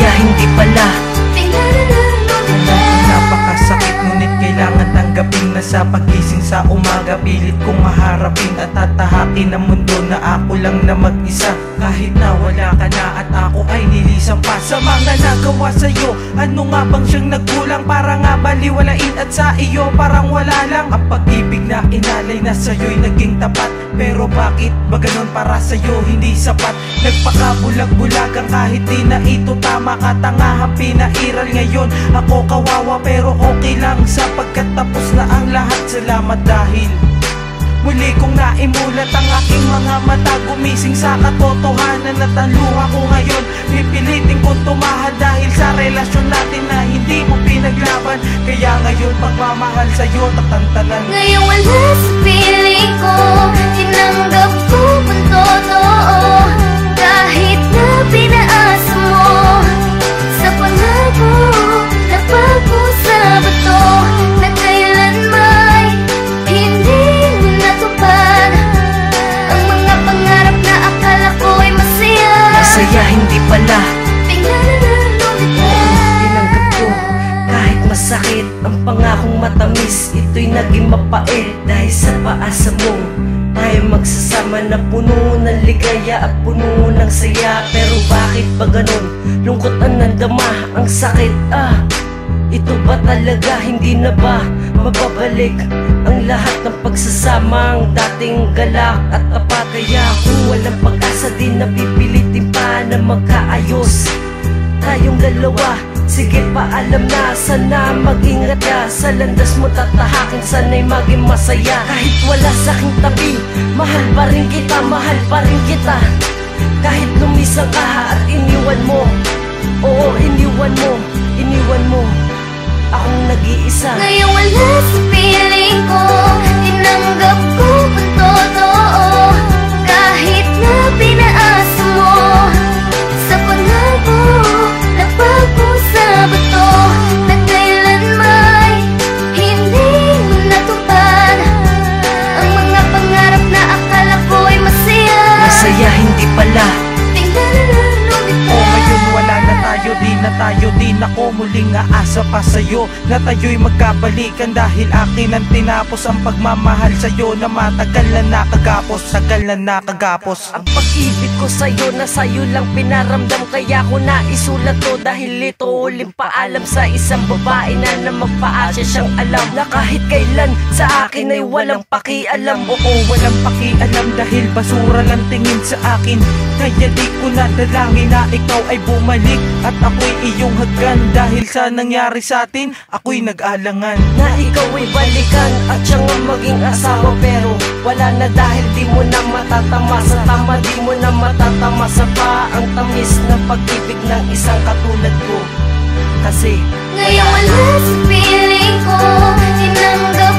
Masaya hindi pala. Napakasakit ngunit kailangan tanggapin na sa pagising sa umaga pilit kong maharapin at tatahakin ang mundo na ako lang na mag-isa. Kahit na wala ka na at ako ay nilisan pa sa mga nagawa sa'yo. Ano nga bang siyang nagkulang para nga baliwalain at sa iyo parang wala lang. Ang pag-ibig na inalay na sa'yo'y naging tapat, pero bakit ba ganon para sa'yo hindi sapat? Nagpakabulag-bulagan kahit di na ito tama, katangahan pinairal ngayon. Ako kawawa pero okay lang sapagkat tapos na ang lahat. Salamat dahil muli kong naimulat ang aking mga mata, gumising sa katotohanan at ang luha ko ngayon pipilitin kong tumahad dahil sa relasyon natin na hindi mo pinaglaban. Kaya ngayon pagmamahal sa'yo tatantanan. Ngayon wala sa piling ko, tinanggap ko ang totoo. Kahit na pinaasa mo sa pangako na pag-usa bato na kailanmay hindi mo natupad ang mga pangarap na akala ko ay masaya. Masaya hindi pala. Tinanggap ko kahit masakit ang pangakong matamis, ito'y naging mapait dahil sa paasa mo. Tayo magsasama na puno ng ligaya at puno ng saya. Pero bakit ba ganun? Lungkot ang nandama, ang sakit ito ba talaga? Hindi na ba mababalik ang lahat ng pagsasama, ang dating galak at tapat? Kaya kung walang pag-asa din napipilitin pa na magkaayos tayong dalawa. Sige paalam na, sana mag-ingat ka sa landas mo tatahakin, sana'y maging masaya. Kahit wala sa aking tabi, mahal pa rin kita, mahal pa rin kita. Kahit lumisang ka at iniwan mo, oo iniwan mo akong nag-iisa. Ngayon wala sa piling ko, tinanggap ko ang totoo. Kahit na pinaasa mo sa pangako na pag-usa bato na kailanmay hindi mo natupad ang mga pangarap na akala ko ay masaya. Masaya hindi pala. Ngayon wala na tayo, di na ako muling aasa pa sa'yo na tayo'y magkabalikan dahil akin ang tinapos ang pagmamahal sa'yo na matagal na nakagapos, tagal na nakagapos. Ang pag-ibig ko sa'yo na sa'yo lang pinaramdam, kaya ko naisulat to dahil ito uling paalam sa isang babae na magpaasya siyang alam na kahit kailan sa akin ay walang pakialam. Oo, walang pakialam dahil basura lang tingin sa akin. Kaya di ko nadalangin na ikaw ay bumalik at ako'y iyong hagkan. Dahil sa nangyari sa atin, ako'y nag-alangan na ikaw ay balikan at siya nga maging asawa. Pero wala na dahil di mo na matatama sa tama, di mo na matatama sa pa ang tamis ng pag-ibig ng isang katulad ko. Kasi ngayon wala sa piling ko, tinanggap